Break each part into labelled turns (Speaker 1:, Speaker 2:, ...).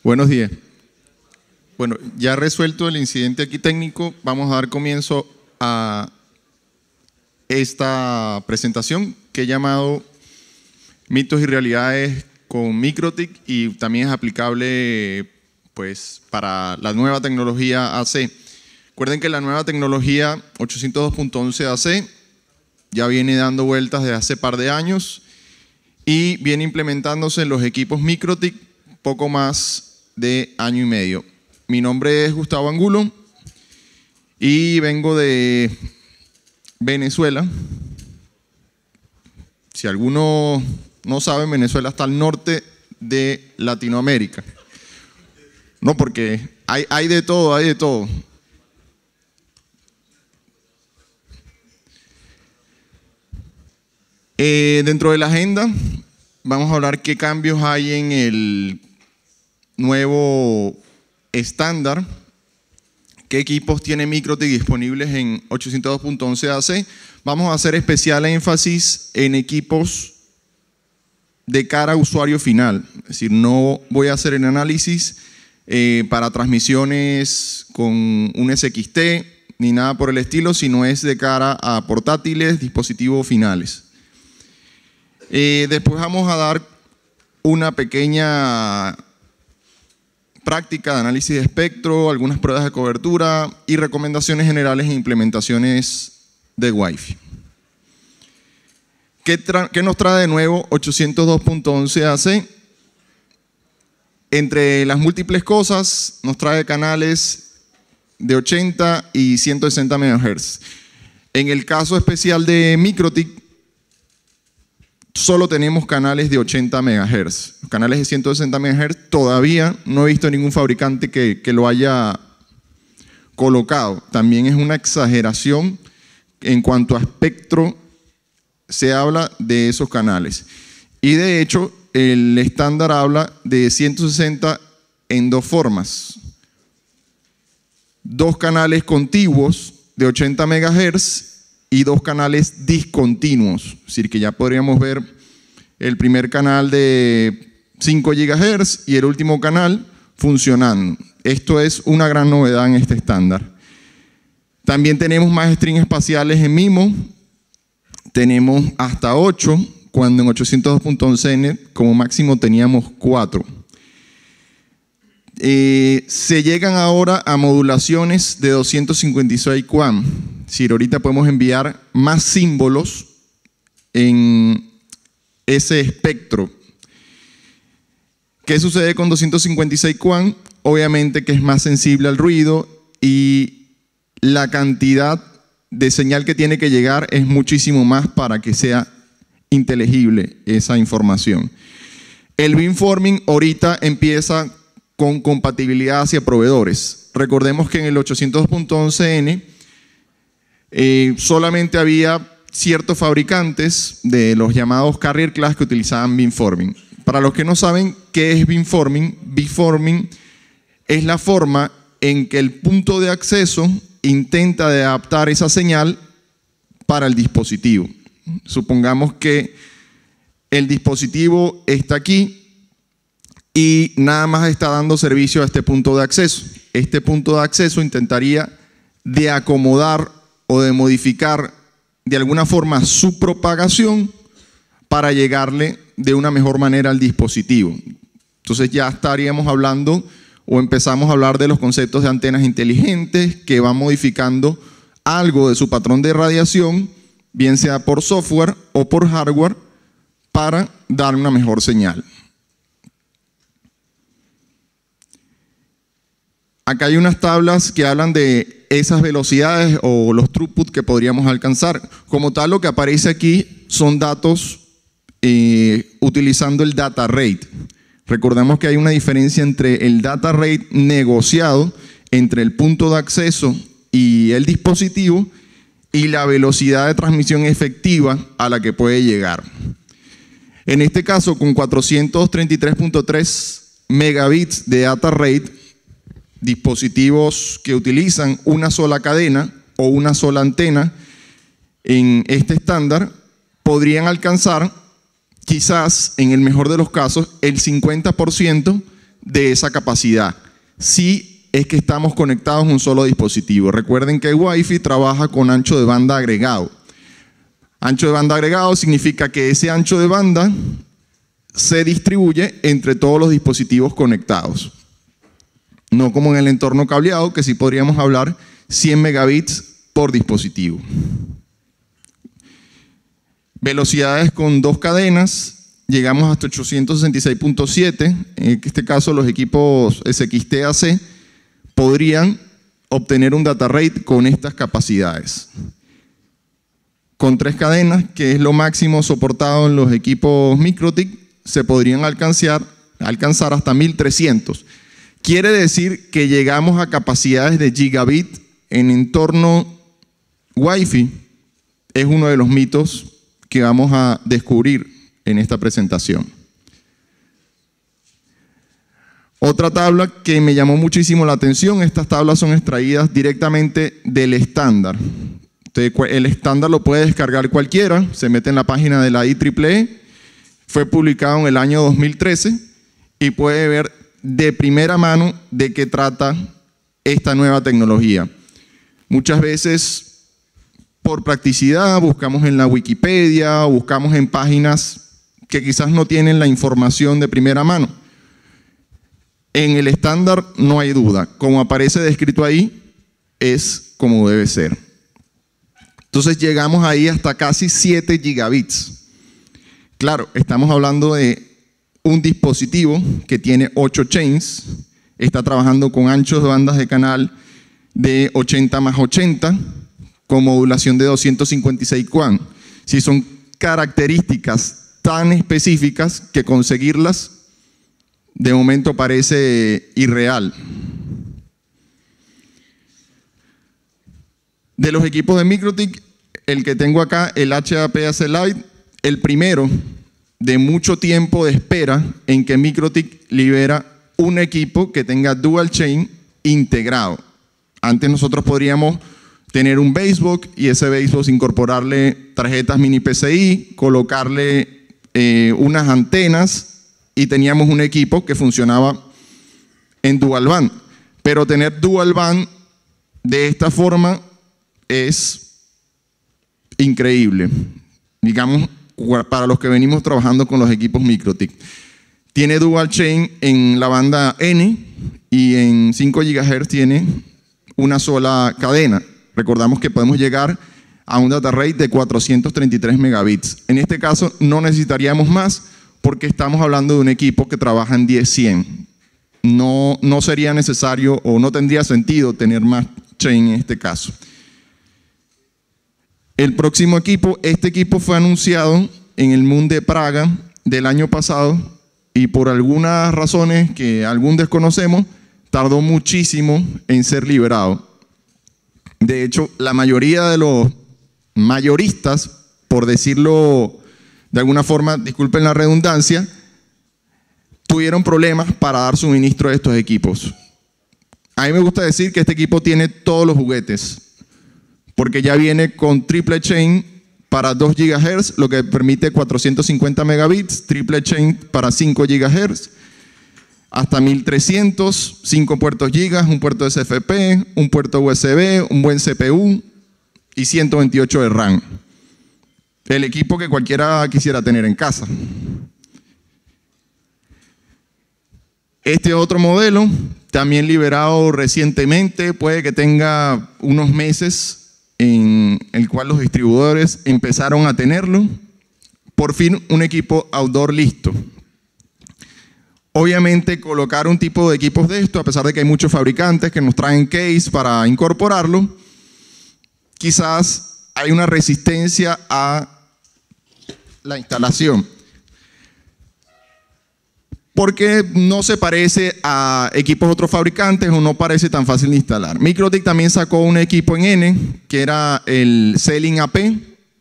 Speaker 1: Buenos días. Bueno, ya resuelto el incidente aquí técnico, vamos a dar comienzo a esta presentación que he llamado Mitos y Realidades con MikroTik, y también es aplicable pues, para la nueva tecnología AC. Recuerden que la nueva tecnología 802.11 AC ya viene dando vueltas desde hace par de años y viene implementándose en los equipos MikroTik poco más de año y medio. Mi nombre es Gustavo Angulo y vengo de Venezuela. Si alguno no sabe, Venezuela está al norte de Latinoamérica. No, porque hay de todo, hay de todo. Dentro de la agenda vamos a hablar qué cambios hay en el nuevo estándar, qué equipos tiene MikroTik disponibles en 802.11 AC. Vamos a hacer especial énfasis en equipos de cara a usuario final, es decir, no voy a hacer el análisis para transmisiones con un SXT ni nada por el estilo, sino es de cara a portátiles, dispositivos finales. Después vamos a dar una pequeña práctica de análisis de espectro, algunas pruebas de cobertura y recomendaciones generales e implementaciones de Wi-Fi. ¿Qué nos trae de nuevo 802.11 AC? Entre las múltiples cosas, nos trae canales de 80 y 160 MHz. En el caso especial de MikroTik, solo tenemos canales de 80 MHz. Los canales de 160 MHz todavía no he visto ningún fabricante que lo haya colocado. También es una exageración en cuanto a espectro se habla de esos canales. Y de hecho, el estándar habla de 160 en dos formas. Dos canales contiguos de 80 MHz y dos canales discontinuos. Es decir, que ya podríamos ver el primer canal de 5 GHz y el último canal funcionando. Esto es una gran novedad en este estándar. También tenemos más strings espaciales en MIMO. Tenemos hasta 8, cuando en 802.11n como máximo teníamos 4. Se llegan ahora a modulaciones de 256 QAM. Es decir, ahorita podemos enviar más símbolos en ese espectro. ¿Qué sucede con 256 QAM? Obviamente que es más sensible al ruido y la cantidad de señal que tiene que llegar es muchísimo más para que sea inteligible esa información. El beamforming ahorita empieza con compatibilidad hacia proveedores. Recordemos que en el 802.11n solamente había ciertos fabricantes de los llamados carrier class que utilizaban beamforming. Para los que no saben qué es beamforming, beamforming es la forma en que el punto de acceso intenta adaptar esa señal para el dispositivo. Supongamos que el dispositivo está aquí y nada más está dando servicio a este punto de acceso. Este punto de acceso intentaría de acomodar o de modificar de alguna forma su propagación para llegarle de una mejor manera al dispositivo. Entonces ya estaríamos hablando o empezamos a hablar de los conceptos de antenas inteligentes que van modificando algo de su patrón de radiación, bien sea por software o por hardware, para dar una mejor señal. Acá hay unas tablas que hablan de esas velocidades o los throughput que podríamos alcanzar. Como tal, lo que aparece aquí son datos utilizando el data rate. Recordemos que hay una diferencia entre el data rate negociado entre el punto de acceso y el dispositivo y la velocidad de transmisión efectiva a la que puede llegar. En este caso, con 433.3 megabits de data rate, dispositivos que utilizan una sola cadena o una sola antena en este estándar podrían alcanzar quizás, en el mejor de los casos, el 50% de esa capacidad si es que estamos conectados a un solo dispositivo. Recuerden que Wi-Fi trabaja con ancho de banda agregado. Ancho de banda agregado significa que ese ancho de banda se distribuye entre todos los dispositivos conectados. No como en el entorno cableado, que sí podríamos hablar 100 megabits por dispositivo. Velocidades con 2 cadenas, llegamos hasta 866.7. En este caso los equipos SXT-AC podrían obtener un data rate con estas capacidades. Con 3 cadenas, que es lo máximo soportado en los equipos MikroTik, se podrían alcanzar hasta 1300. Quiere decir que llegamos a capacidades de gigabit en entorno Wi-Fi. Es uno de los mitos que vamos a descubrir en esta presentación. Otra tabla que me llamó muchísimo la atención, estas tablas son extraídas directamente del estándar. El estándar lo puede descargar cualquiera, se mete en la página de la IEEE, fue publicado en el año 2013 y puede ver de primera mano de qué trata esta nueva tecnología. Muchas veces, por practicidad, buscamos en la Wikipedia o buscamos en páginas que quizás no tienen la información de primera mano. En el estándar no hay duda, como aparece descrito ahí, es como debe ser. Entonces llegamos ahí hasta casi 7 gigabits. Claro, estamos hablando de un dispositivo que tiene 8 chains, está trabajando con anchos de bandas de canal de 80 más 80, con modulación de 256 QAM. Si son características tan específicas que conseguirlas de momento parece irreal. De los equipos de MikroTik, el que tengo acá, el HAP-AC Lite, el primero de mucho tiempo de espera en que MikroTik libera un equipo que tenga dual chain integrado. Antes nosotros podríamos tener un basebox y ese basebox incorporarle tarjetas mini PCI, colocarle unas antenas y teníamos un equipo que funcionaba en dual band. Pero tener dual band de esta forma es increíble, digamos, para los que venimos trabajando con los equipos MikroTik. Tiene dual chain en la banda N y en 5 GHz tiene una sola cadena. Recordamos que podemos llegar a un data rate de 433 megabits. En este caso no necesitaríamos más porque estamos hablando de un equipo que trabaja en 10-100. No sería necesario o no tendría sentido tener más chain en este caso. El próximo equipo, este equipo fue anunciado en el Moon de Praga del año pasado y por algunas razones que aún desconocemos, tardó muchísimo en ser liberado. De hecho, la mayoría de los mayoristas, por decirlo de alguna forma, disculpen la redundancia, tuvieron problemas para dar suministro de estos equipos. A mí me gusta decir que este equipo tiene todos los juguetes, porque ya viene con triple chain para 2 GHz, lo que permite 450 megabits, triple chain para 5 GHz, hasta 1300, 5 puertos gigas, un puerto SFP, un puerto USB, un buen CPU y 128 de RAM. El equipo que cualquiera quisiera tener en casa. Este otro modelo, también liberado recientemente, puede que tenga unos meses en el cual los distribuidores empezaron a tenerlo. Por fin un equipo outdoor listo. Obviamente colocar un tipo de equipos de esto, a pesar de que hay muchos fabricantes que nos traen case para incorporarlo, quizás hay una resistencia a la instalación. Porque no se parece a equipos de otros fabricantes o no parece tan fácil de instalar. MikroTik también sacó un equipo en N, que era el Selling AP,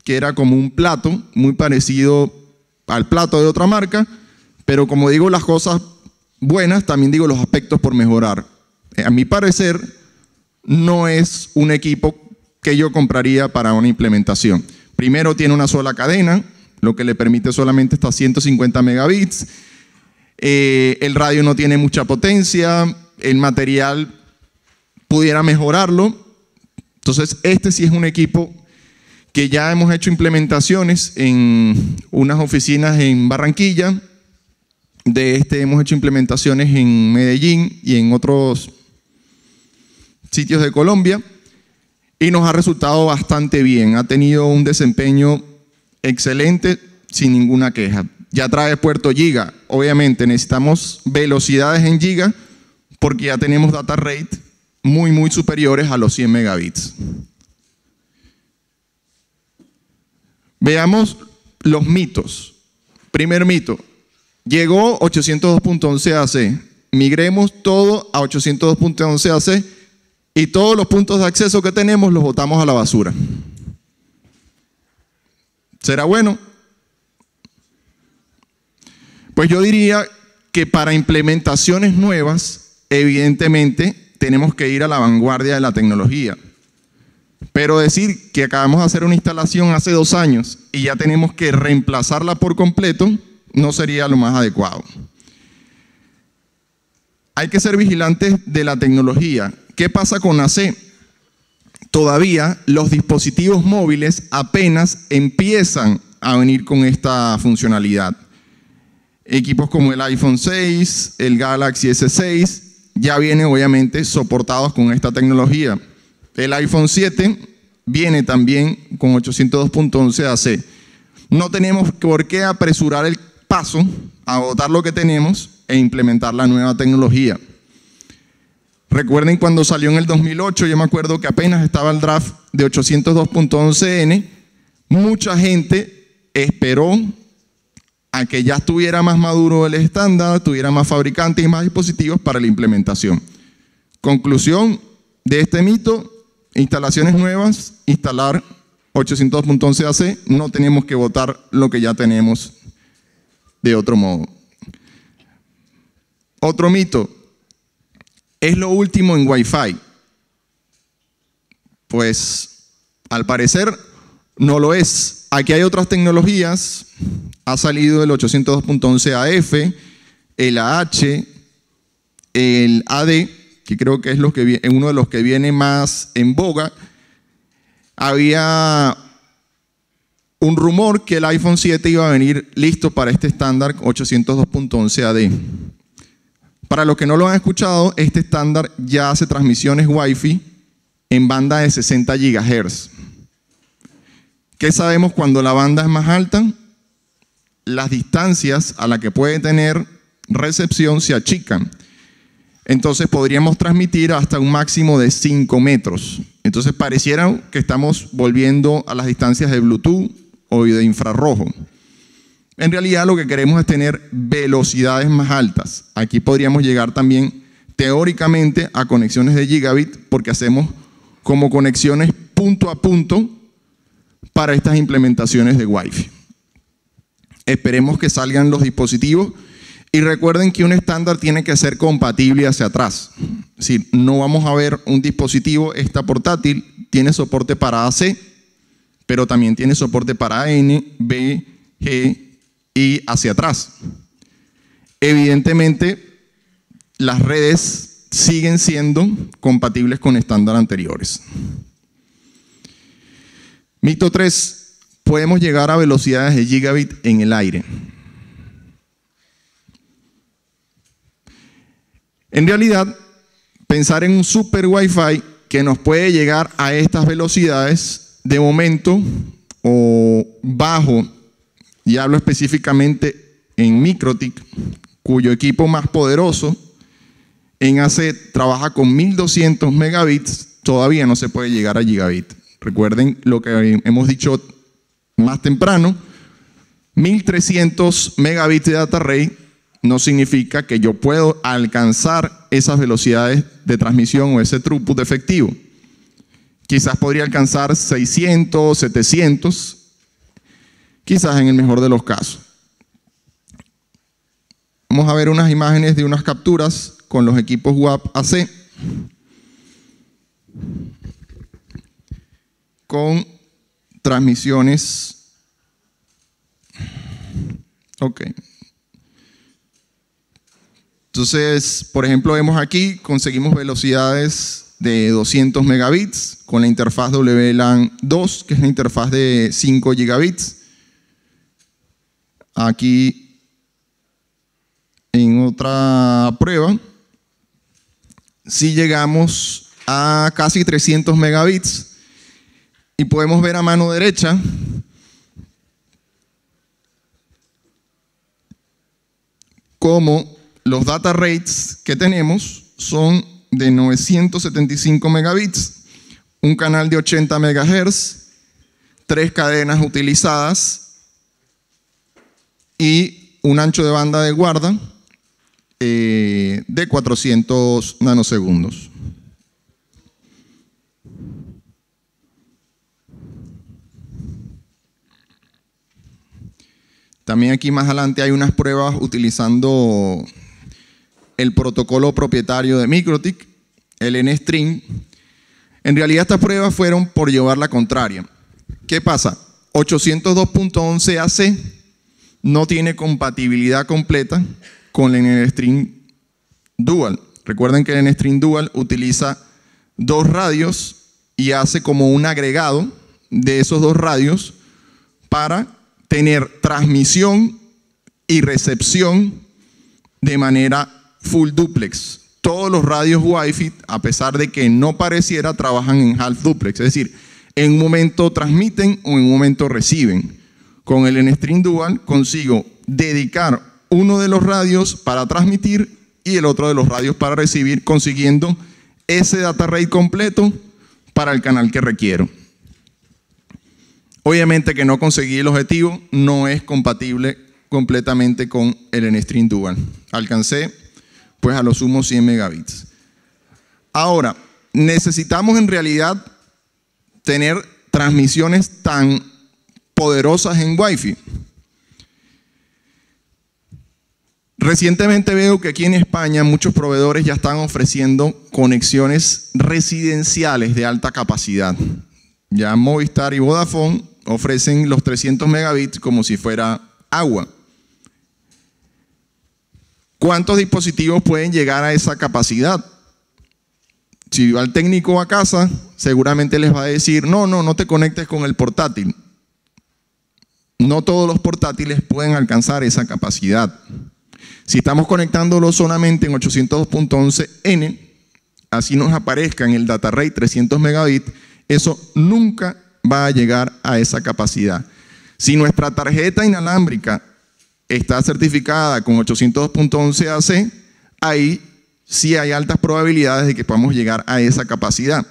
Speaker 1: que era como un plato, muy parecido al plato de otra marca, pero como digo las cosas buenas, también digo los aspectos por mejorar. A mi parecer, no es un equipo que yo compraría para una implementación. Primero, tiene una sola cadena, lo que le permite solamente hasta 150 megabits. el radio no tiene mucha potencia, el material pudiera mejorarlo. Entonces, este sí es un equipo que ya hemos hecho implementaciones en unas oficinas en Barranquilla. De este hemos hecho implementaciones en Medellín y en otros sitios de Colombia y nos ha resultado bastante bien. Ha tenido un desempeño excelente sin ninguna queja. Ya trae puerto giga. Obviamente necesitamos velocidades en giga porque ya tenemos data rate muy superiores a los 100 megabits. Veamos los mitos. Primer mito. Llegó 802.11ac. Migremos todo a 802.11ac y todos los puntos de acceso que tenemos los botamos a la basura. ¿Será bueno? Pues yo diría que para implementaciones nuevas, evidentemente, tenemos que ir a la vanguardia de la tecnología. Pero decir que acabamos de hacer una instalación hace 2 años y ya tenemos que reemplazarla por completo, no sería lo más adecuado. Hay que ser vigilantes de la tecnología. ¿Qué pasa con AC? Todavía los dispositivos móviles apenas empiezan a venir con esta funcionalidad. Equipos como el iPhone 6, el Galaxy S6, ya vienen obviamente soportados con esta tecnología. El iPhone 7 viene también con 802.11ac. No tenemos por qué apresurar el paso a agotar lo que tenemos e implementar la nueva tecnología. Recuerden cuando salió en el 2008, yo me acuerdo que apenas estaba el draft de 802.11n, mucha gente esperó a que ya estuviera más maduro el estándar, tuviera más fabricantes y más dispositivos para la implementación. Conclusión de este mito: instalaciones nuevas, instalar 802.11ac, no tenemos que botar lo que ya tenemos de otro modo. Otro mito: ¿es lo último en Wi-Fi? Pues al parecer no lo es. Aquí hay otras tecnologías. Ha salido el 802.11af, el AH, el AD, que creo que es uno de los que viene más en boga. Había un rumor que el iPhone 7 iba a venir listo para este estándar 802.11ad. Para los que no lo han escuchado, este estándar ya hace transmisiones Wi-Fi en banda de 60 GHz. ¿Qué sabemos cuando la banda es más alta? Las distancias a las que puede tener recepción se achican. Entonces podríamos transmitir hasta un máximo de 5 metros. Entonces pareciera que estamos volviendo a las distancias de Bluetooth o de infrarrojo. En realidad lo que queremos es tener velocidades más altas. Aquí podríamos llegar también teóricamente a conexiones de gigabit porque hacemos como conexiones punto a punto para estas implementaciones de Wi-Fi. Esperemos que salgan los dispositivos y recuerden que un estándar tiene que ser compatible hacia atrás. Es decir, no vamos a ver un dispositivo, esta portátil tiene soporte para AC, pero también tiene soporte para N, B, G y hacia atrás. Evidentemente, las redes siguen siendo compatibles con estándares anteriores. Mito 3. Podemos llegar a velocidades de gigabit en el aire. En realidad, pensar en un super Wi-Fi que nos puede llegar a estas velocidades de momento o bajo, y hablo específicamente en MikroTik, cuyo equipo más poderoso en AC trabaja con 1200 megabits, todavía no se puede llegar a gigabit. Recuerden lo que hemos dicho más temprano, 1300 megabits de data rate no significa que yo puedo alcanzar esas velocidades de transmisión o ese throughput efectivo. Quizás podría alcanzar 600, 700, quizás en el mejor de los casos. Vamos a ver unas imágenes de unas capturas con los equipos WAP AC con transmisiones. Ok. Entonces, por ejemplo, vemos aquí, conseguimos velocidades de 200 megabits con la interfaz WLAN 2, que es la interfaz de 5 gigabits. Aquí, en otra prueba, sí llegamos a casi 300 megabits y podemos ver a mano derecha cómo los data rates que tenemos son de 975 megabits, un canal de 80 MHz, 3 cadenas utilizadas y un ancho de banda de guarda de 400 nanosegundos. También aquí más adelante hay unas pruebas utilizando el protocolo propietario de MikroTik, el NString. En realidad estas pruebas fueron por llevar la contraria. ¿Qué pasa? 802.11ac no tiene compatibilidad completa con el NString Dual. Recuerden que el NString Dual utiliza 2 radios y hace como un agregado de esos 2 radios para tener transmisión y recepción de manera full duplex. Todos los radios Wi-Fi, a pesar de que no pareciera, trabajan en half duplex, es decir, en un momento transmiten o en un momento reciben. Con el NString Dual consigo dedicar uno de los radios para transmitir y el otro de los radios para recibir, consiguiendo ese data rate completo para el canal que requiero. Obviamente que no conseguí el objetivo, no es compatible completamente con el NString Dual. Alcancé pues a lo sumo 100 megabits. Ahora, necesitamos en realidad tener transmisiones tan poderosas en Wi-Fi. Recientemente veo que aquí en España muchos proveedores ya están ofreciendo conexiones residenciales de alta capacidad. Ya Movistar y Vodafone ofrecen los 300 megabits como si fuera agua. ¿Cuántos dispositivos pueden llegar a esa capacidad? Si va el técnico a casa, seguramente les va a decir, no te conectes con el portátil. No todos los portátiles pueden alcanzar esa capacidad. Si estamos conectándolo solamente en 802.11n, así nos aparezca en el data rate 300 megabits, eso nunca va a llegar a esa capacidad. Si nuestra tarjeta inalámbrica está certificada con 802.11ac, ahí sí hay altas probabilidades de que podamos llegar a esa capacidad.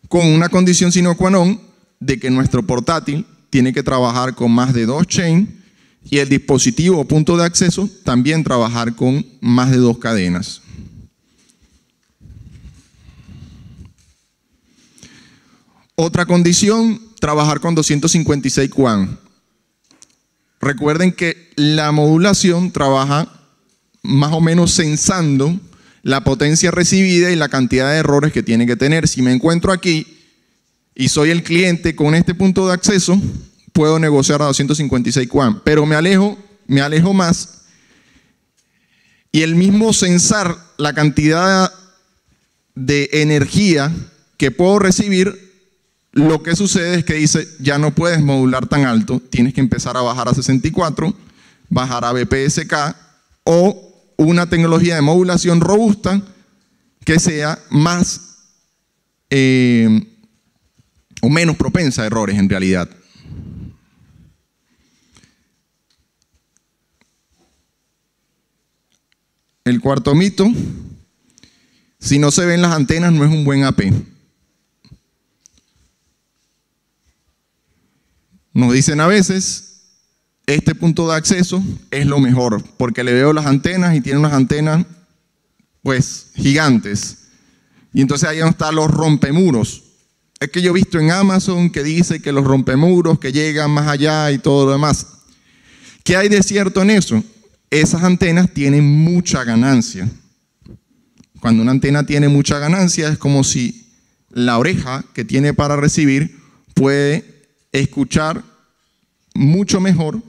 Speaker 1: Con una condición sine qua non de que nuestro portátil tiene que trabajar con más de 2 chains y el dispositivo o punto de acceso también trabajar con más de 2 cadenas. Otra condición, trabajar con 256 QAM. Recuerden que la modulación trabaja más o menos censando la potencia recibida y la cantidad de errores que tiene que tener. Si me encuentro aquí y soy el cliente con este punto de acceso, puedo negociar a 256 QAM, pero me alejo más y el mismo censar la cantidad de energía que puedo recibir, lo que sucede es que dice, ya no puedes modular tan alto, tienes que empezar a bajar a 64, bajar a BPSK o una tecnología de modulación robusta que sea más o menos propensa a errores en realidad. El cuarto mito, si no se ven las antenas no es un buen AP. Nos dicen a veces, este punto de acceso es lo mejor, porque le veo las antenas y tiene unas antenas, pues, gigantes. Y entonces ahí están los rompemuros. Es que yo he visto en Amazon que dice que los rompemuros que llegan más allá y todo lo demás. ¿Qué hay de cierto en eso? Esas antenas tienen mucha ganancia. Cuando una antena tiene mucha ganancia es como si la oreja que tiene para recibir puede escuchar mucho mejor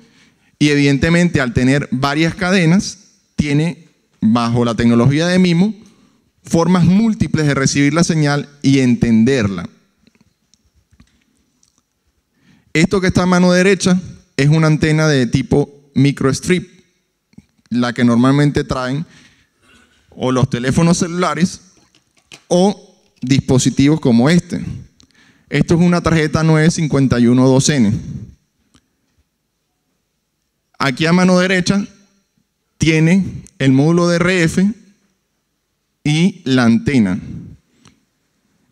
Speaker 1: y evidentemente al tener varias cadenas tiene, bajo la tecnología de MIMO, formas múltiples de recibir la señal y entenderla. Esto que está a mano derecha es una antena de tipo microstrip, la que normalmente traen o los teléfonos celulares o dispositivos como este. Esto es una tarjeta 951.2N. Aquí a mano derecha tiene el módulo de RF y la antena.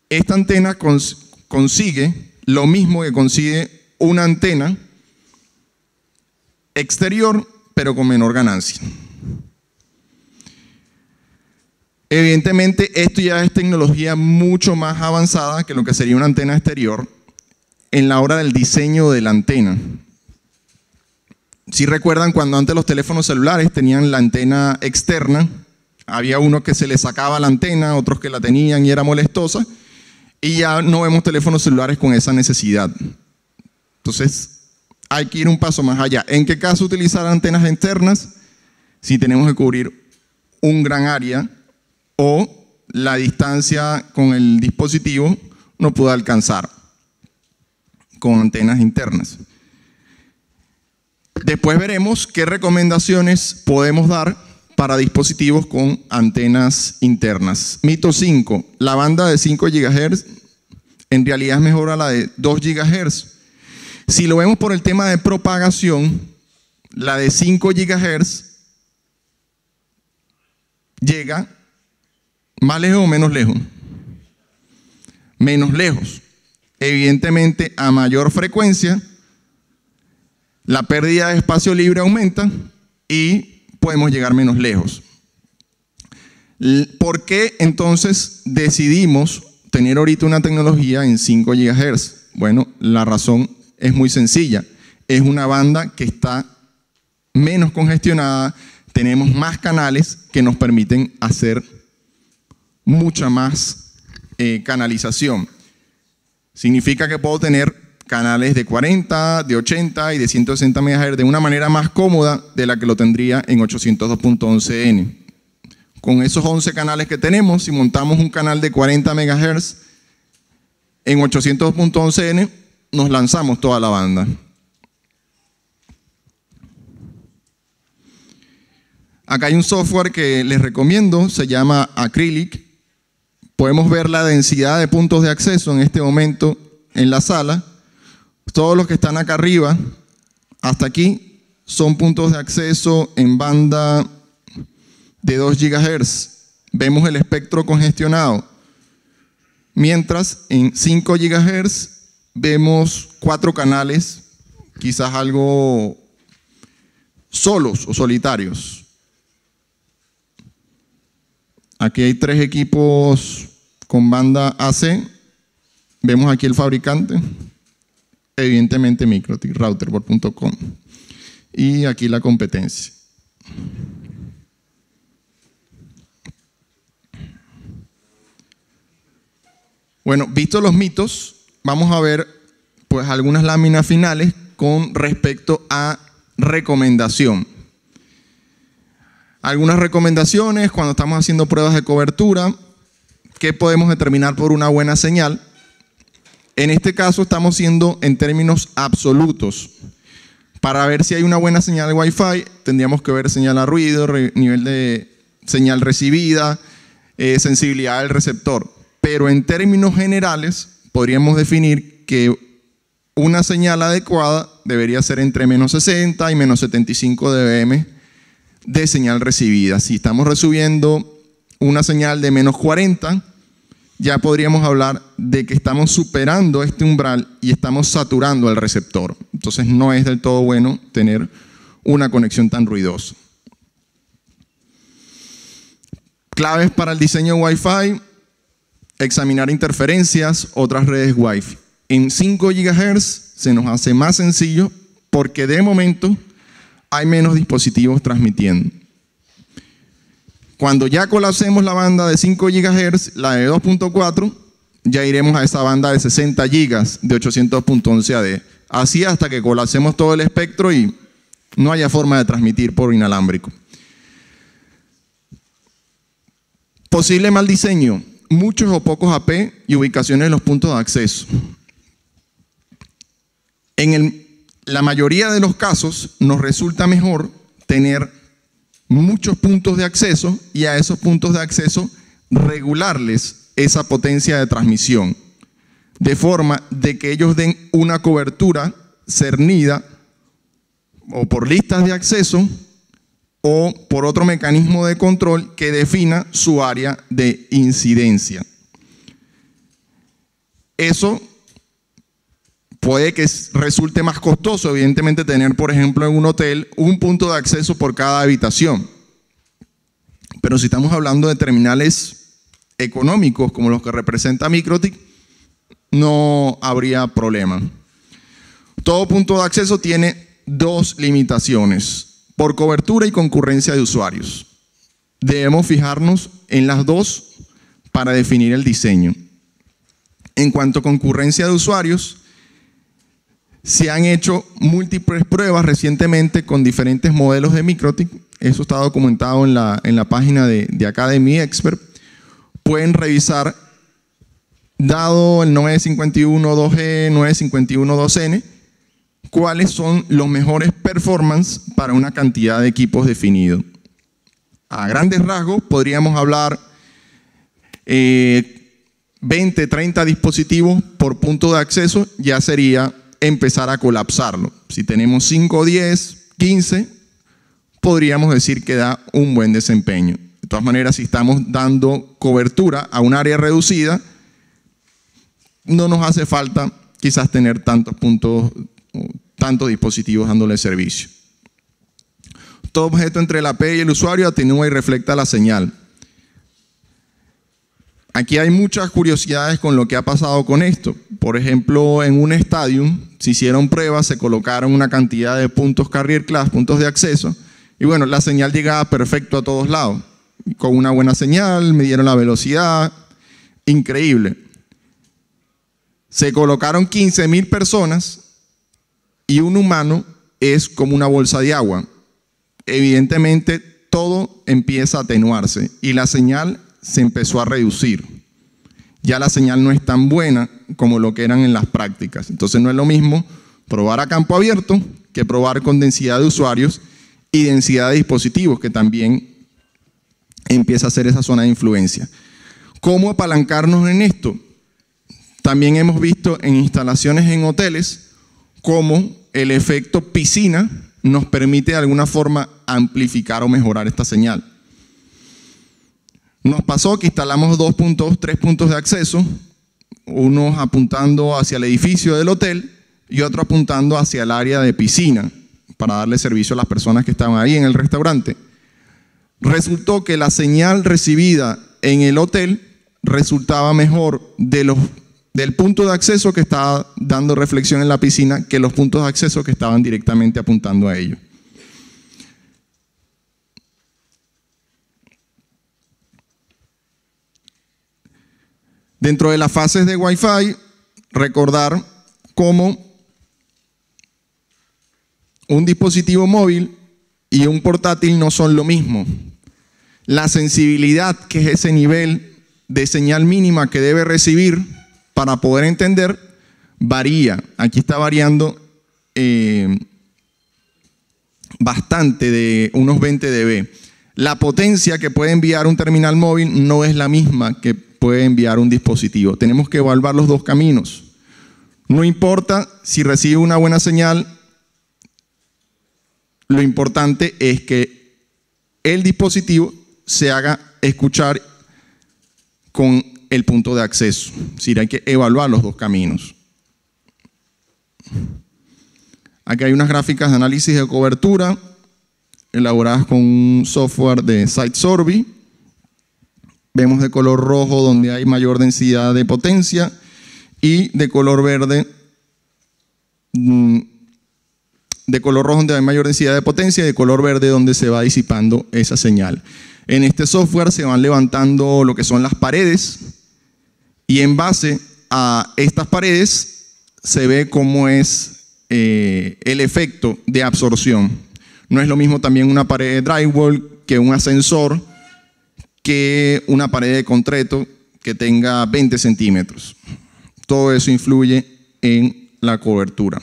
Speaker 1: Esta antena consigue lo mismo que consigue una antena exterior, pero con menor ganancia. Evidentemente, esto ya es tecnología mucho más avanzada que lo que sería una antena exterior en la hora del diseño de la antena. Si recuerdan cuando antes los teléfonos celulares tenían la antena externa, había uno que se le sacaba la antena, otros que la tenían y era molestosa, y ya no vemos teléfonos celulares con esa necesidad. Entonces, hay que ir un paso más allá. ¿En qué caso utilizar antenas externas? Si tenemos que cubrir un gran área o la distancia con el dispositivo no puede alcanzar con antenas internas. Después veremos qué recomendaciones podemos dar para dispositivos con antenas internas. Mito 5. La banda de 5 GHz en realidad es mejor a la de 2 GHz. Si lo vemos por el tema de propagación, la de 5 GHz llega más lejos o menos lejos. Menos lejos. Evidentemente, a mayor frecuencia, la pérdida de espacio libre aumenta y podemos llegar menos lejos. ¿Por qué entonces decidimos tener ahorita una tecnología en 5 GHz? Bueno, la razón es muy sencilla. Es una banda que está menos congestionada, tenemos más canales que nos permiten hacer mucha más canalización. Significa que puedo tener canales de 40, de 80 y de 160 MHz de una manera más cómoda de la que lo tendría en 802.11n. Con esos 11 canales que tenemos, si montamos un canal de 40 MHz en 802.11n, nos lanzamos toda la banda. Acá hay un software que les recomiendo, se llama Acrylic. Podemos ver la densidad de puntos de acceso en este momento en la sala. Todos los que están acá arriba, hasta aquí, son puntos de acceso en banda de 2 GHz. Vemos el espectro congestionado. Mientras en 5 GHz vemos 4 canales, quizás algo solos o solitarios. Aquí hay 3 equipos con banda AC. Vemos aquí el fabricante. Evidentemente MikroTik, routerboard.com. Y aquí la competencia. Bueno, vistos los mitos, vamos a ver pues algunas láminas finales con respecto a recomendación. Algunas recomendaciones cuando estamos haciendo pruebas de cobertura, ¿qué podemos determinar por una buena señal? En este caso estamos siendo en términos absolutos. Para ver si hay una buena señal de Wi-Fi, tendríamos que ver señal a ruido, nivel de señal recibida, sensibilidad del receptor. Pero en términos generales, podríamos definir que una señal adecuada debería ser entre menos 60 y menos 75 dBm de señal recibida. Si estamos recibiendo una señal de menos 40, ya podríamos hablar de que estamos superando este umbral y estamos saturando el receptor. Entonces no es del todo bueno tener una conexión tan ruidosa. Claves para el diseño Wi-Fi: examinar interferencias, otras redes Wi-Fi. En 5 GHz se nos hace más sencillo porque de momento hay menos dispositivos transmitiendo. Cuando ya colapsemos la banda de 5 GHz, la de 2.4, ya iremos a esa banda de 60 GB de 802.11 AD. Así hasta que colapsemos todo el espectro y no haya forma de transmitir por inalámbrico. Posible mal diseño, muchos o pocos AP y ubicaciones de los puntos de acceso. La mayoría de los casos nos resulta mejor tener muchos puntos de acceso y a esos puntos de acceso regularles esa potencia de transmisión, de forma de que ellos den una cobertura cernida o por listas de acceso o por otro mecanismo de control que defina su área de incidencia. Eso puede que resulte más costoso, evidentemente, tener, por ejemplo, en un hotel un punto de acceso por cada habitación. Pero si estamos hablando de terminales económicos como los que representa MikroTik, no habría problema. Todo punto de acceso tiene dos limitaciones: por cobertura y concurrencia de usuarios. Debemos fijarnos en las dos para definir el diseño. En cuanto a concurrencia de usuarios, se han hecho múltiples pruebas recientemente con diferentes modelos de MikroTik. Eso está documentado en la página de Academy Expert. Pueden revisar, dado el 951.2G, 951.2N, cuáles son los mejores performance para una cantidad de equipos definido. A grandes rasgos podríamos hablar 20, 30 dispositivos por punto de acceso, ya sería empezar a colapsarlo. Si tenemos 5, 10, 15, podríamos decir que da un buen desempeño. De todas maneras, si estamos dando cobertura a un área reducida, no nos hace falta quizás tener tantos puntos, tantos dispositivos dándole servicio. Todo objeto entre la AP y el usuario atenúa y refleja la señal. Aquí hay muchas curiosidades con lo que ha pasado con esto. Por ejemplo, en un stadium se hicieron pruebas, se colocaron una cantidad de puntos carrier class, puntos de acceso, y bueno, la señal llegaba perfecto a todos lados. Con una buena señal, midieron la velocidad, increíble. Se colocaron 15,000 personas y un humano es como una bolsa de agua. Evidentemente, todo empieza a atenuarse y la señal se empezó a reducir. Ya la señal no es tan buena como lo que eran en las prácticas. Entonces no es lo mismo probar a campo abierto que probar con densidad de usuarios y densidad de dispositivos, que también empieza a ser esa zona de influencia. ¿Cómo apalancarnos en esto? También hemos visto en instalaciones en hoteles cómo el efecto piscina nos permite de alguna forma amplificar o mejorar esta señal. Nos pasó que instalamos 3 puntos de acceso, uno apuntando hacia el edificio del hotel y otro apuntando hacia el área de piscina para darle servicio a las personas que estaban ahí en el restaurante. Resultó que la señal recibida en el hotel resultaba mejor del punto de acceso que estaba dando reflexión en la piscina que los puntos de acceso que estaban directamente apuntando a ello. Dentro de las fases de Wi-Fi, recordar cómo un dispositivo móvil y un portátil no son lo mismo. La sensibilidad, que es ese nivel de señal mínima que debe recibir para poder entender, varía. Aquí está variando bastante, de unos 20 dB. La potencia que puede enviar un terminal móvil no es la misma que puede enviar un dispositivo. Tenemos que evaluar los dos caminos. No importa si recibe una buena señal, lo importante es que el dispositivo se haga escuchar con el punto de acceso. Es decir, hay que evaluar los dos caminos. Aquí hay unas gráficas de análisis de cobertura elaboradas con un software de Sitesorby. Vemos de color rojo donde hay mayor densidad de potencia y de color verde, de color rojo donde hay mayor densidad de potencia y de color verde donde se va disipando esa señal. En este software se van levantando lo que son las paredes y en base a estas paredes se ve cómo es el efecto de absorción. No es lo mismo también una pared de drywall que un ascensor, que una pared de concreto que tenga 20 centímetros. Todo eso influye en la cobertura.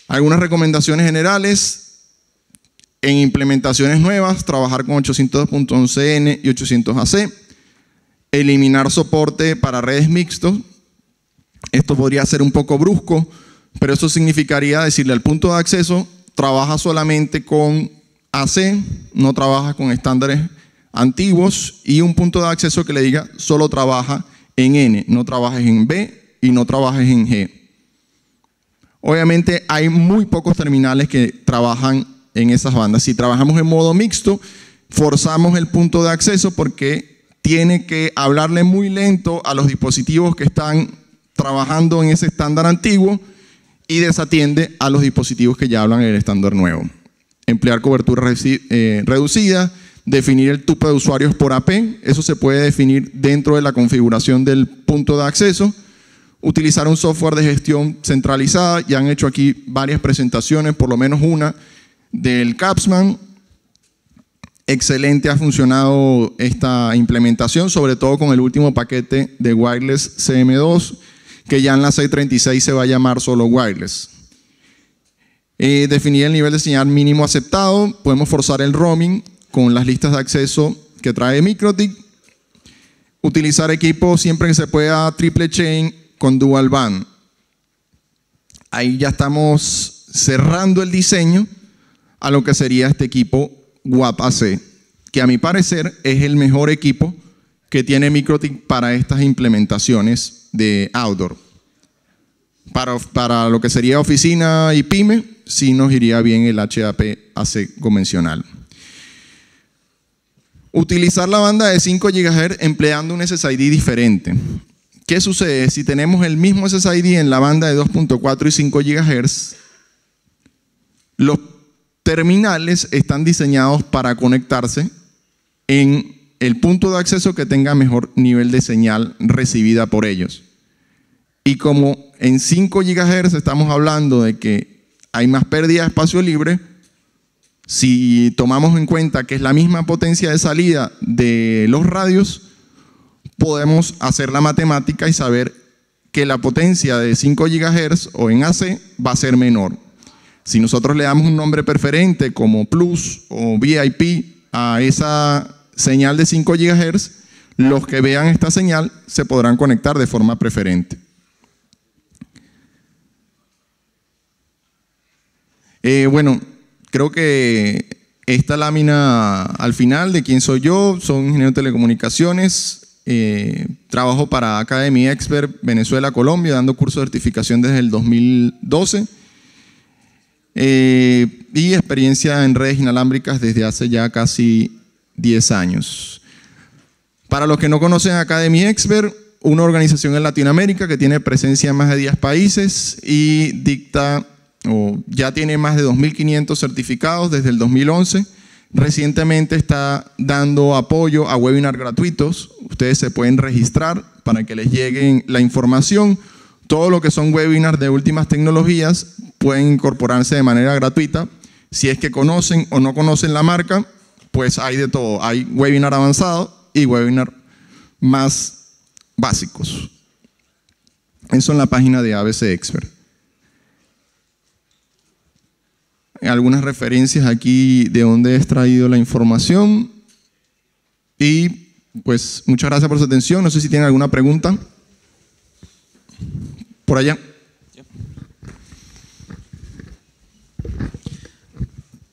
Speaker 1: Algunas recomendaciones generales. En implementaciones nuevas, trabajar con 802.11n y 800AC. Eliminar soporte para redes mixtos. Esto podría ser un poco brusco, pero eso significaría decirle al punto de acceso, trabaja solamente con AC, no trabaja con estándares antiguos, y un punto de acceso que le diga solo trabaja en N, no trabajes en B y no trabajes en G. Obviamente hay muy pocos terminales que trabajan en esas bandas. Si trabajamos en modo mixto, forzamos el punto de acceso porque tiene que hablarle muy lento a los dispositivos que están trabajando en ese estándar antiguo y desatiende a los dispositivos que ya hablan el estándar nuevo. Emplear cobertura reducida, definir el tope de usuarios por AP, eso se puede definir dentro de la configuración del punto de acceso. Utilizar un software de gestión centralizada, ya han hecho aquí varias presentaciones, por lo menos una del Capsman. Excelente ha funcionado esta implementación, sobre todo con el último paquete de Wireless CM2, que ya en la 636 se va a llamar solo Wireless. Definir el nivel de señal mínimo aceptado, podemos forzar el roaming con las listas de acceso que trae MikroTik. Utilizar equipos siempre que se pueda triple chain con dual band. Ahí ya estamos cerrando el diseño a lo que sería este equipo WAP-AC, que a mi parecer es el mejor equipo que tiene MikroTik para estas implementaciones de outdoor. Para lo que sería oficina y pyme, sí nos iría bien el HAP-AC convencional. Utilizar la banda de 5 GHz empleando un SSID diferente. ¿Qué sucede? Si tenemos el mismo SSID en la banda de 2.4 y 5 GHz, los terminales están diseñados para conectarse en el punto de acceso que tenga mejor nivel de señal recibida por ellos. Y como en 5 GHz estamos hablando de que hay más pérdida de espacio libre, si tomamos en cuenta que es la misma potencia de salida de los radios, podemos hacer la matemática y saber que la potencia de 5 GHz o en AC va a ser menor. Si nosotros le damos un nombre preferente como Plus o VIP a esa señal de 5 GHz, los que vean esta señal se podrán conectar de forma preferente. Bueno, creo que esta lámina al final de quién soy yo, soy ingeniero de telecomunicaciones. Trabajo para Academy Expert Venezuela, Colombia, dando curso de certificación desde el 2012 y experiencia en redes inalámbricas desde hace ya casi 10 años. Para los que no conocen Academy Expert, una organización en Latinoamérica que tiene presencia en más de 10 países y dicta ya tiene más de 2.500 certificados desde el 2011. Recientemente está dando apoyo a webinars gratuitos. Ustedes se pueden registrar para que les llegue la información. Todo lo que son webinars de últimas tecnologías pueden incorporarse de manera gratuita. Si es que conocen o no conocen la marca, pues hay de todo. Hay webinar avanzado y webinar más básicos. Eso en la página de ABC Expert. Algunas referencias aquí de dónde he extraído la información. Y pues muchas gracias por su atención. No sé si tienen alguna pregunta. Por allá.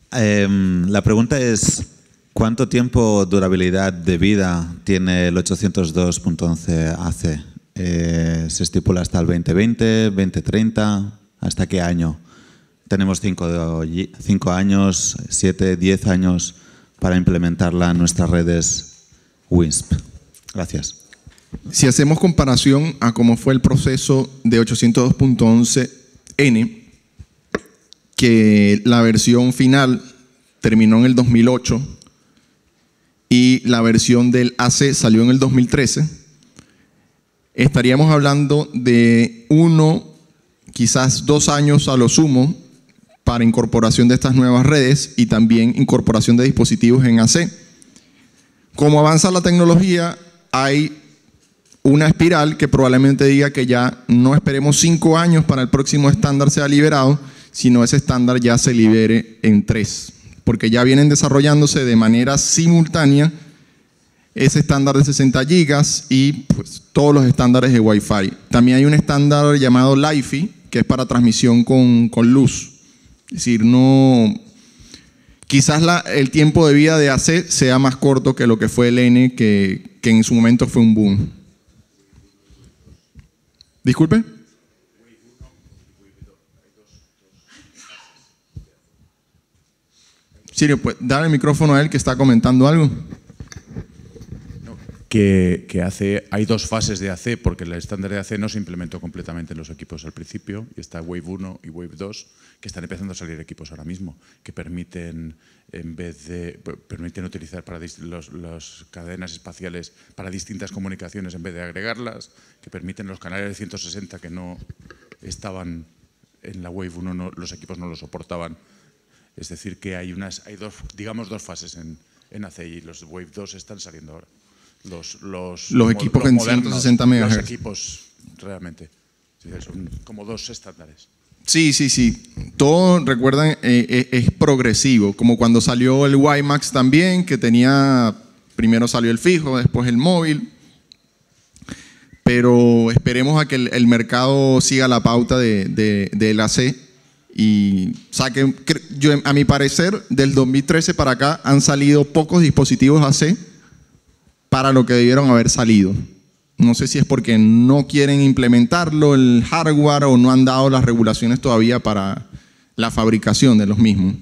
Speaker 2: La pregunta es, ¿cuánto tiempo durabilidad de vida tiene el 802.11 AC? ¿Se estipula hasta el 2020, 2030? ¿Hasta qué año? Tenemos 5 años, 7, 10 años para implementarla en nuestras redes WISP. Gracias.
Speaker 1: Si hacemos comparación a cómo fue el proceso de 802.11n, que la versión final terminó en el 2008 y la versión del AC salió en el 2013, estaríamos hablando de 1, quizás 2 años a lo sumo para incorporación de estas nuevas redes y también incorporación de dispositivos en AC. Como avanza la tecnología, hay una espiral que probablemente diga que ya no esperemos 5 años para el próximo estándar sea liberado, sino ese estándar ya se libere en 3, porque ya vienen desarrollándose de manera simultánea ese estándar de 60 gigas y pues, todos los estándares de Wi-Fi. También hay un estándar llamado Li-Fi, que es para transmisión con luz. Es decir, quizás el tiempo de vida de AC sea más corto que lo que fue el N, que en su momento fue un boom. Disculpe. Sirio, pues dar el micrófono a él que está comentando algo.
Speaker 3: Hay 2 fases de AC, porque el estándar de AC no se implementó completamente en los equipos al principio, y está Wave 1 y Wave 2, que están empezando a salir equipos ahora mismo, que permiten utilizar para las cadenas espaciales para distintas comunicaciones en vez de agregarlas, que permiten los canales de 160 que no estaban en la Wave 1, los equipos no lo soportaban. Es decir, que hay dos fases en AC, y los Wave 2 están saliendo ahora. Los
Speaker 1: equipos en 160 MHz.
Speaker 3: Los equipos, realmente. Son como 2 estándares.
Speaker 1: Sí. Todo, recuerdan, es progresivo. Como cuando salió el WiMAX también, que primero salió el fijo, después el móvil. Pero esperemos a que el mercado siga la pauta del AC y saque. A mi parecer, del 2013 para acá han salido pocos dispositivos AC para lo que debieron haber salido. No sé si es porque no quieren implementarlo, el hardware, o no han dado las regulaciones todavía para la fabricación de los mismos.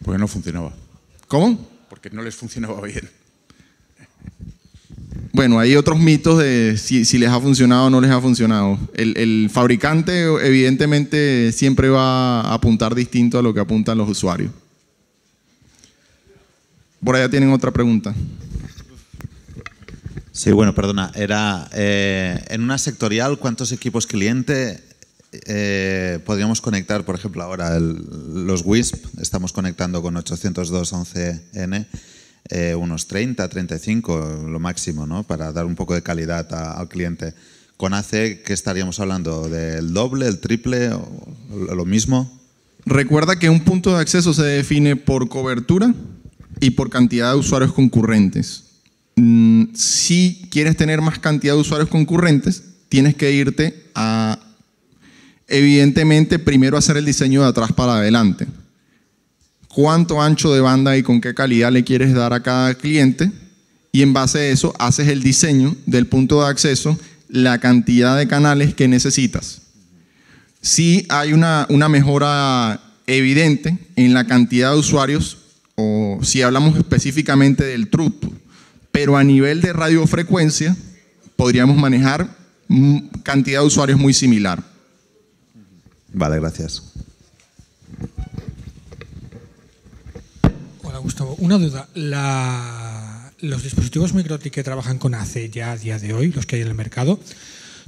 Speaker 3: Porque no funcionaba.
Speaker 1: ¿Cómo?
Speaker 3: Porque no les funcionaba bien.
Speaker 1: Bueno, hay otros mitos de si les ha funcionado o no les ha funcionado. El fabricante evidentemente siempre va a apuntar distinto a lo que apuntan los usuarios. Por allá tienen otra pregunta.
Speaker 2: Sí, bueno, perdona. Era en una sectorial, ¿cuántos equipos cliente podríamos conectar? Por ejemplo, ahora los WISP, estamos conectando con 802.11n, unos 30, 35, lo máximo, ¿no? Para dar un poco de calidad al cliente. Con AC, ¿qué estaríamos hablando? ¿Del doble, el triple o lo mismo?
Speaker 1: Recuerda que un punto de acceso se define por cobertura y por cantidad de usuarios concurrentes. Si quieres tener más cantidad de usuarios concurrentes, tienes que irte a, evidentemente, primero hacer el diseño de atrás para adelante. Cuánto ancho de banda y con qué calidad le quieres dar a cada cliente, y en base a eso haces el diseño del punto de acceso, la cantidad de canales que necesitas. Si hay una mejora evidente en la cantidad de usuarios, o si hablamos específicamente del throughput, pero a nivel de radiofrecuencia podríamos manejar cantidad de usuarios muy similar.
Speaker 2: Vale, gracias.
Speaker 4: Hola, Gustavo. Una duda. Los dispositivos MikroTik que trabajan con AC ya a día de hoy, los que hay en el mercado,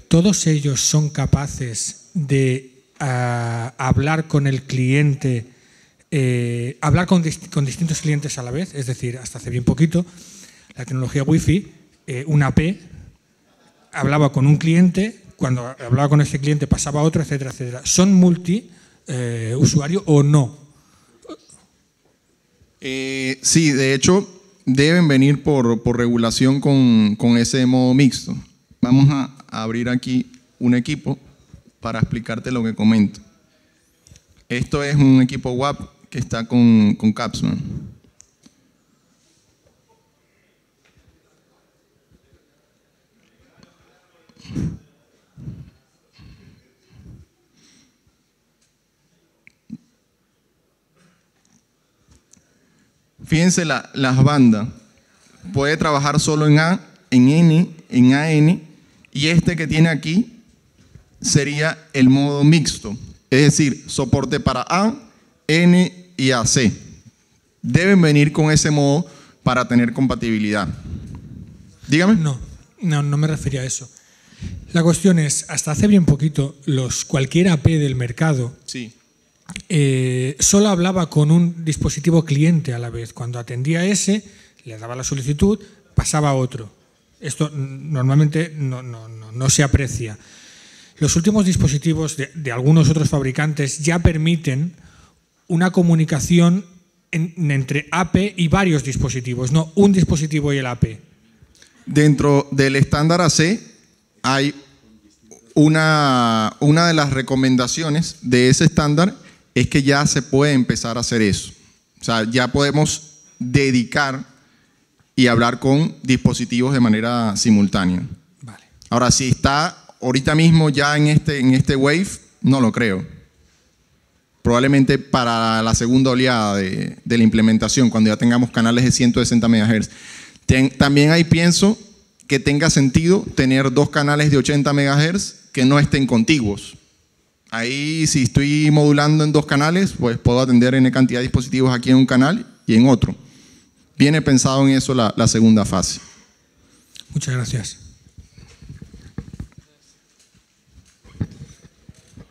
Speaker 4: ¿todos ellos son capaces de hablar con el cliente, hablar con distintos clientes a la vez? Es decir, hasta hace bien poquito, la tecnología Wi-Fi, una P, hablaba con un cliente, cuando hablaba con ese cliente pasaba a otro, etcétera, etcétera. ¿Son multi-usuario o no?
Speaker 1: Sí, de hecho, deben venir por regulación con ese modo mixto. Vamos a abrir aquí un equipo para explicarte lo que comento. Esto es un equipo WAP que está con Capsman. Fíjense las bandas. Puede trabajar solo en A, en N, en AN, y este que tiene aquí sería el modo mixto. Es decir, soporte para A, N y AC. Deben venir con ese modo para tener compatibilidad. Dígame.
Speaker 4: No me refería a eso. La cuestión es, hasta hace bien poquito, cualquier AP del mercado
Speaker 1: sí.
Speaker 4: Solo hablaba con un dispositivo cliente a la vez. Cuando atendía ese, le daba la solicitud, pasaba a otro. Esto normalmente no se aprecia. Los últimos dispositivos de algunos otros fabricantes ya permiten una comunicación entre AP y varios dispositivos, no un dispositivo y el AP.
Speaker 1: Dentro del estándar AC hay una de las recomendaciones de ese estándar es que ya se puede empezar a hacer eso. O sea, ya podemos dedicar y hablar con dispositivos de manera simultánea.
Speaker 4: Vale.
Speaker 1: Ahora, si está ahorita mismo ya en este wave, no lo creo. Probablemente para la segunda oleada de la implementación, cuando ya tengamos canales de 160 MHz. También ahí pienso que tenga sentido tener 2 canales de 80 MHz que no estén contiguos. Ahí, si estoy modulando en 2 canales, pues puedo atender N cantidad de dispositivos aquí en un canal y en otro. Viene pensado en eso la segunda fase.
Speaker 4: Muchas gracias.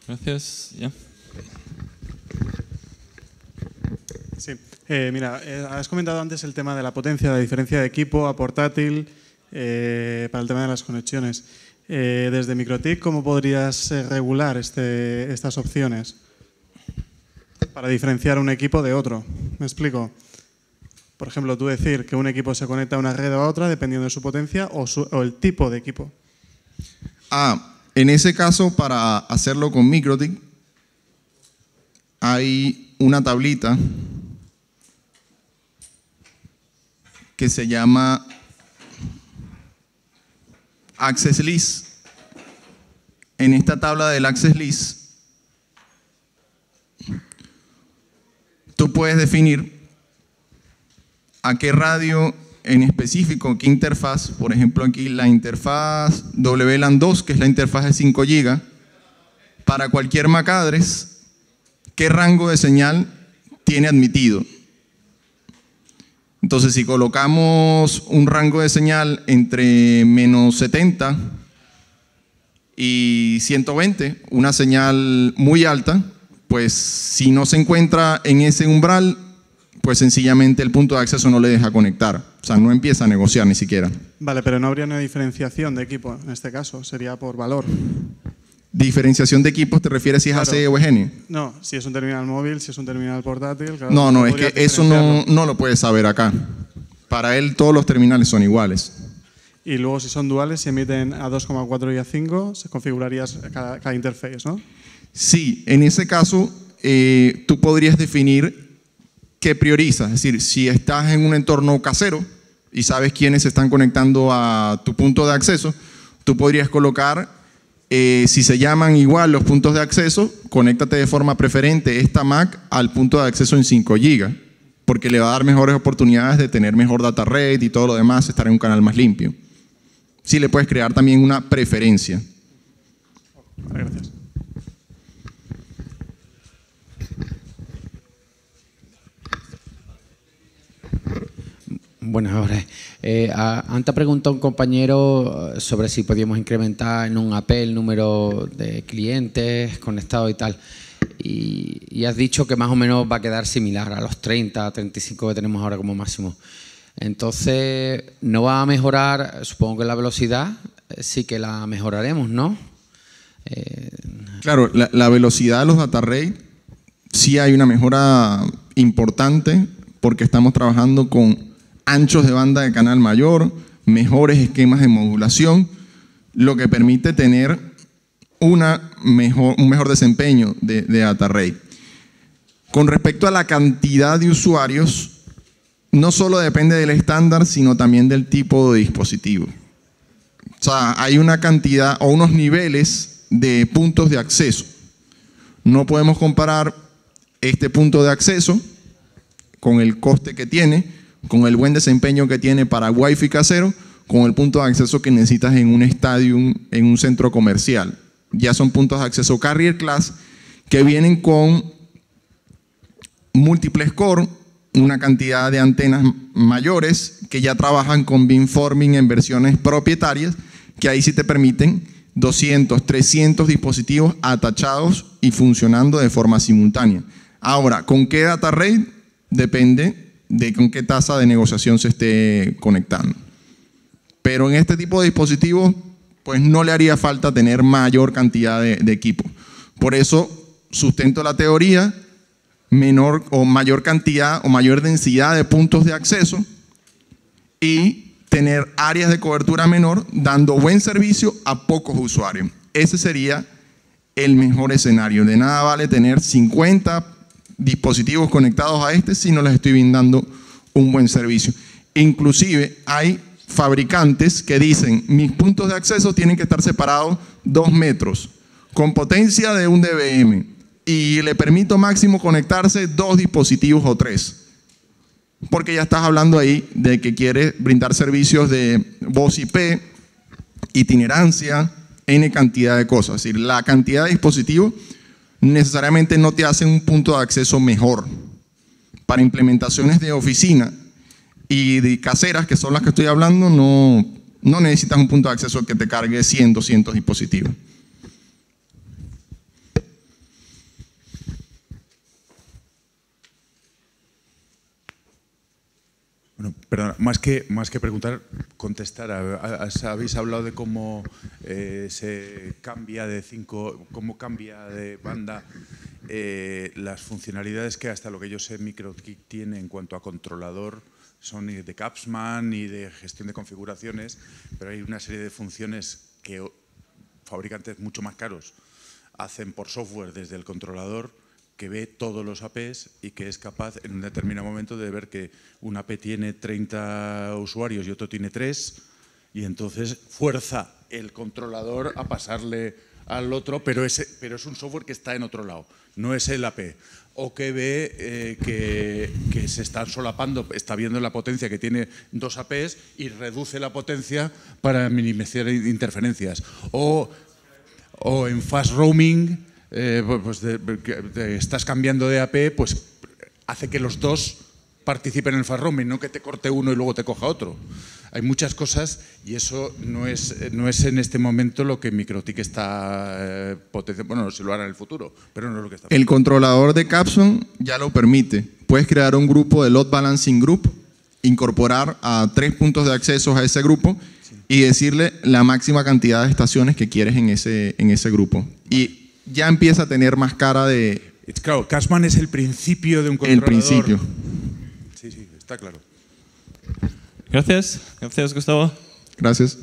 Speaker 5: Gracias. Ya.
Speaker 6: Sí. Mira, has comentado antes el tema de la potencia, la diferencia de equipo a portátil para el tema de las conexiones. Desde MikroTik, ¿cómo podrías regular estas opciones para diferenciar un equipo de otro? ¿Me explico? Por ejemplo, tú decir que un equipo se conecta a una red o a otra dependiendo de su potencia o el tipo de equipo.
Speaker 1: En ese caso, para hacerlo con MikroTik, hay una tablita que se llama Access List. En esta tabla del Access List, tú puedes definir a qué radio en específico, qué interfaz. Por ejemplo, aquí la interfaz WLAN 2, que es la interfaz de 5 GB, para cualquier MAC address, qué rango de señal tiene admitido. Entonces, si colocamos un rango de señal entre -70 y 120, una señal muy alta, pues si no se encuentra en ese umbral, pues sencillamente el punto de acceso no le deja conectar. O sea, no empieza a negociar ni siquiera.
Speaker 6: Vale, pero no habría una diferenciación de equipo en este caso, sería por valor.
Speaker 1: ¿Diferenciación de equipos te refieres si es
Speaker 6: Claro.
Speaker 1: AC o EGN?
Speaker 6: No, si es un terminal móvil, si es un terminal portátil. Claro,
Speaker 1: No, es
Speaker 6: podrías
Speaker 1: que eso no lo puedes saber acá. Para él todos los terminales son iguales.
Speaker 6: Y luego si son duales, si emiten a 2,4 y a 5, se configurarías cada interface, ¿no?
Speaker 1: Sí, en ese caso tú podrías definir qué priorizas. Es decir, si estás en un entorno casero y sabes quiénes se están conectando a tu punto de acceso, tú podrías colocar, si se llaman igual los puntos de acceso, conéctate de forma preferente esta MAC al punto de acceso en 5 GB, porque le va a dar mejores oportunidades de tener mejor data rate y todo lo demás, estar en un canal más limpio. Sí le puedes crear también una preferencia.
Speaker 6: Vale, gracias.
Speaker 7: Buenas horas. Antes preguntó un compañero sobre si podíamos incrementar en un AP el número de clientes conectados y tal. Y has dicho que más o menos va a quedar similar a los 30, 35 que tenemos ahora como máximo. Entonces, ¿no va a mejorar? Supongo que la velocidad sí que la mejoraremos, ¿no?
Speaker 1: Claro, la velocidad de los data rate sí hay una mejora importante porque estamos trabajando con anchos de banda de canal mayor, mejores esquemas de modulación, lo que permite tener un mejor desempeño de data rate. Con respecto a la cantidad de usuarios, no solo depende del estándar, sino también del tipo de dispositivo. O sea, hay una cantidad o unos niveles de puntos de acceso. No podemos comparar este punto de acceso con el coste que tiene, con el buen desempeño que tiene para Wi-Fi casero, con el punto de acceso que necesitas en un estadio, en un centro comercial. Ya son puntos de acceso carrier class que vienen con múltiples core, una cantidad de antenas mayores que ya trabajan con beamforming en versiones propietarias, que ahí sí te permiten 200, 300 dispositivos atachados y funcionando de forma simultánea. Ahora, ¿con qué data rate? Depende con qué tasa de negociación se esté conectando. Pero en este tipo de dispositivos, pues no le haría falta tener mayor cantidad de equipo. Por eso sustento la teoría, menor o mayor cantidad o mayor densidad de puntos de acceso y tener áreas de cobertura menor dando buen servicio a pocos usuarios. Ese sería el mejor escenario. De nada vale tener 50 dispositivos conectados a este si no les estoy brindando un buen servicio. Inclusive hay fabricantes que dicen mis puntos de acceso tienen que estar separados 2 metros con potencia de 1 dBm y le permito máximo conectarse 2 dispositivos o 3, porque ya estás hablando ahí de que quieres brindar servicios de voz IP, itinerancia, N cantidad de cosas. Es decir, la cantidad de dispositivos necesariamente no te hacen un punto de acceso mejor. Para implementaciones de oficina y de caseras, que son las que estoy hablando, no necesitas un punto de acceso que te cargue 100, 200 dispositivos.
Speaker 3: Bueno, perdón, más que preguntar, contestar. Habéis hablado de cómo se cambia cómo cambia de banda las funcionalidades que hasta lo que yo sé MikroTik tiene en cuanto a controlador son de Capsman y de gestión de configuraciones, pero hay una serie de funciones que fabricantes mucho más caros hacen por software desde el controlador, que ve todos los APs y que es capaz en un determinado momento de ver que un AP tiene 30 usuarios y otro tiene 3 y entonces fuerza el controlador a pasarle al otro, pero es un software que está en otro lado, no es el AP. O que ve que se están solapando, está viendo la potencia que tiene 2 APs y reduce la potencia para minimizar interferencias. O en fast roaming, pues estás cambiando de AP, pues hace que los dos participen en el fast roaming, no que te corte uno y luego te coja otro. Hay muchas cosas y eso no es en este momento lo que MikroTik está potenciando. Bueno, se lo hará en el futuro, pero no es lo que está.
Speaker 1: El controlador de Capsman ya lo permite. Puedes crear un grupo de Load Balancing Group, incorporar a 3 puntos de acceso a ese grupo y decirle la máxima cantidad de estaciones que quieres en ese grupo. Y ya empieza a tener más cara de...
Speaker 3: Claro, Capsman es el principio de un controlador.
Speaker 1: El principio.
Speaker 3: Sí, está claro.
Speaker 5: Gracias, Gustavo.
Speaker 1: Gracias.